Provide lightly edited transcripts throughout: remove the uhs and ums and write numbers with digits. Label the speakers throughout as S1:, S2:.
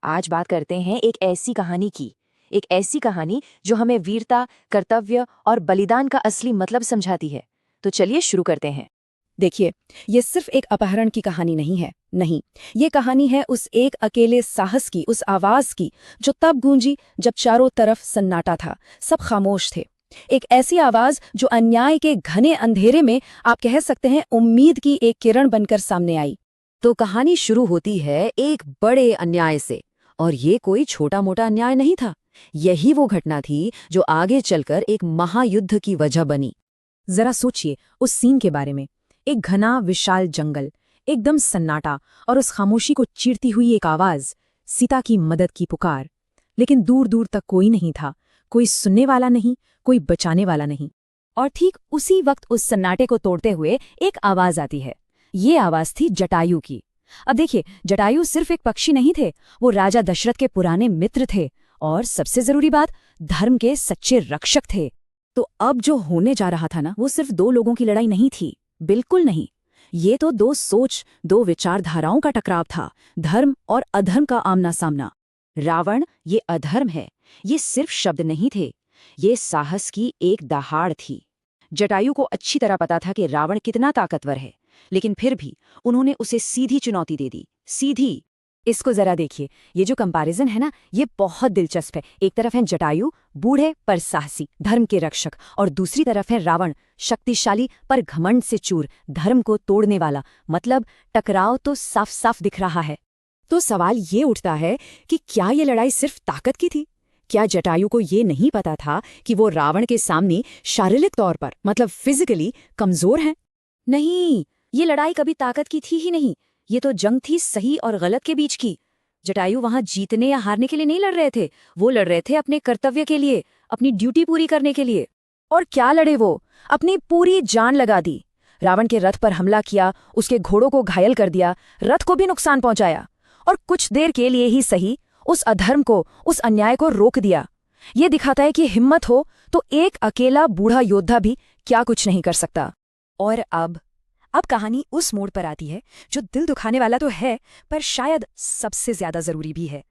S1: आज बात करते हैं एक ऐसी कहानी की। एक ऐसी कहानी जो हमें वीरता, कर्तव्य और बलिदान का असली मतलब समझाती है। तो चलिए शुरू करते हैं।
S2: देखिए, ये सिर्फ एक अपहरण की कहानी नहीं है। नहीं, ये कहानी है उस एक अकेले साहस की, उस आवाज की जो तब गूंजी जब चारों तरफ सन्नाटा था, सब खामोश थे। एक ऐसी आवाज जो अन्याय के घने अंधेरे में, आप कह सकते हैं, उम्मीद की एक किरण बनकर सामने आई।
S3: तो कहानी शुरू होती है एक बड़े अन्याय से। और ये कोई छोटा मोटा अन्याय नहीं था। यही वो घटना थी जो आगे चलकर एक महायुद्ध की वजह बनी।
S2: जरा सोचिए उस सीन के बारे में। एक घना विशाल जंगल, एकदम सन्नाटा, और उस खामोशी को चीरती हुई एक आवाज, सीता की मदद की पुकार। लेकिन दूर दूर तक कोई नहीं था, कोई सुनने वाला नहीं, कोई बचाने वाला नहीं। और ठीक उसी वक्त उस सन्नाटे को तोड़ते हुए एक आवाज आती है। ये आवाज थी जटायु की। अब देखिए, जटायु सिर्फ एक पक्षी नहीं थे, वो राजा दशरथ के पुराने मित्र थे, और सबसे जरूरी बात, धर्म के सच्चे रक्षक थे। तो अब जो होने जा रहा था ना, वो सिर्फ दो लोगों की लड़ाई नहीं थी, बिल्कुल नहीं। ये तो दो सोच, दो विचारधाराओं का टकराव था, धर्म और अधर्म का आमना सामना।
S1: रावण ये अधर्म है, ये सिर्फ शब्द नहीं थे, ये साहस की एक दहाड़ थी। जटायु को अच्छी तरह पता था कि रावण कितना ताकतवर है, लेकिन फिर भी उन्होंने उसे सीधी चुनौती दे दी, सीधी।
S2: इसको जरा देखिए, ये जो कंपैरिजन है ना, ये बहुत दिलचस्प है। एक तरफ है जटायु, बूढ़े पर साहसी, धर्म के रक्षक, और दूसरी तरफ है रावण, शक्तिशाली पर घमंड से चूर, धर्म को तोड़ने वाला। मतलब टकराव तो साफ साफ दिख रहा है। तो सवाल ये उठता है कि क्या ये लड़ाई सिर्फ ताकत की थी? क्या जटायु को ये नहीं पता था कि वो रावण के सामने शारीरिक तौर पर, मतलब फिजिकली, कमजोर है? नहीं, ये लड़ाई कभी ताकत की थी ही नहीं। ये तो जंग थी सही और गलत के बीच की। जटायु वहां जीतने या हारने के लिए नहीं लड़ रहे थे, वो लड़ रहे थे अपने कर्तव्य के लिए, अपनी ड्यूटी पूरी करने के लिए। और क्या लड़े वो? अपनी पूरी जान लगा दी। रावण के रथ पर हमला किया, उसके घोड़ों को घायल कर दिया, रथ को भी नुकसान पहुंचाया, और कुछ देर के लिए ही सही उस अधर्म को, उस अन्याय को रोक दिया। ये दिखाता है कि हिम्मत हो तो एक अकेला बूढ़ा योद्धा भी क्या कुछ नहीं कर सकता। और अब कहानी उस मोड़ पर आती है जो दिल दुखाने वाला तो है, पर शायद सबसे ज्यादा जरूरी भी है।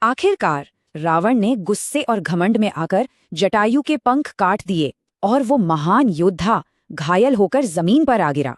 S1: आखिरकार रावण ने गुस्से और घमंड में आकर जटायु के पंख काट दिए, और वो महान योद्धा घायल होकर जमीन पर आ गिरा।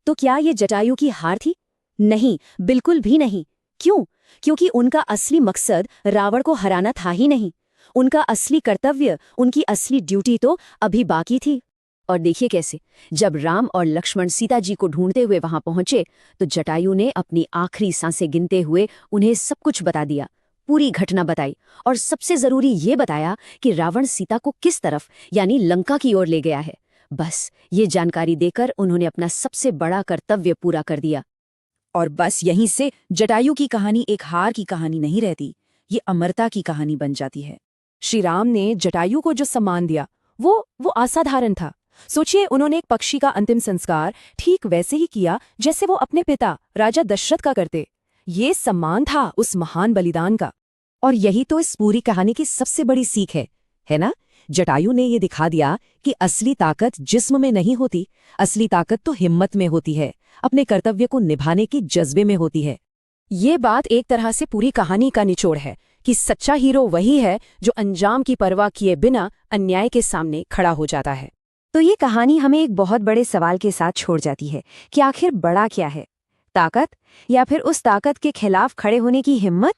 S3: तो क्या ये जटायु की हार थी? नहीं, बिल्कुल भी नहीं। क्यों? क्योंकि उनका असली मकसद रावण को हराना था ही नहीं। उनका असली कर्तव्य, उनकी असली ड्यूटी तो अभी बाकी थी। और देखिए कैसे, जब राम और लक्ष्मण सीता जी को ढूंढते हुए वहां पहुंचे, तो जटायु ने अपनी आखिरी सांसें गिनते हुए उन्हें सब कुछ बता दिया, पूरी घटना बताई, और सबसे जरूरी ये बताया कि रावण सीता को किस तरफ, यानी लंका की ओर ले गया है। बस ये जानकारी देकर उन्होंने अपना सबसे बड़ा कर्तव्य पूरा कर दिया।
S1: और बस यहीं से जटायु की कहानी एक हार की कहानी नहीं रहती, ये अमरता की कहानी बन जाती है।
S2: श्री राम ने जटायु को जो सम्मान दिया, वो असाधारण था। सोचिए, उन्होंने एक पक्षी का अंतिम संस्कार ठीक वैसे ही किया जैसे वो अपने पिता राजा दशरथ का करते। ये सम्मान था उस महान बलिदान का।
S3: और यही तो इस पूरी कहानी की सबसे बड़ी सीख है ना? जटायु ने ये दिखा दिया कि असली ताकत जिस्म में नहीं होती, असली ताकत तो हिम्मत में होती है, अपने कर्तव्य को निभाने के जज्बे में होती है।
S2: ये बात एक तरह से पूरी कहानी का निचोड़ है कि सच्चा हीरो वही है जो अंजाम की परवाह किए बिना अन्याय के सामने खड़ा हो जाता है।
S1: तो ये कहानी हमें एक बहुत बड़े सवाल के साथ छोड़ जाती है कि आखिर बड़ा क्या है, ताकत या फिर उस ताकत के खिलाफ खड़े होने की हिम्मत?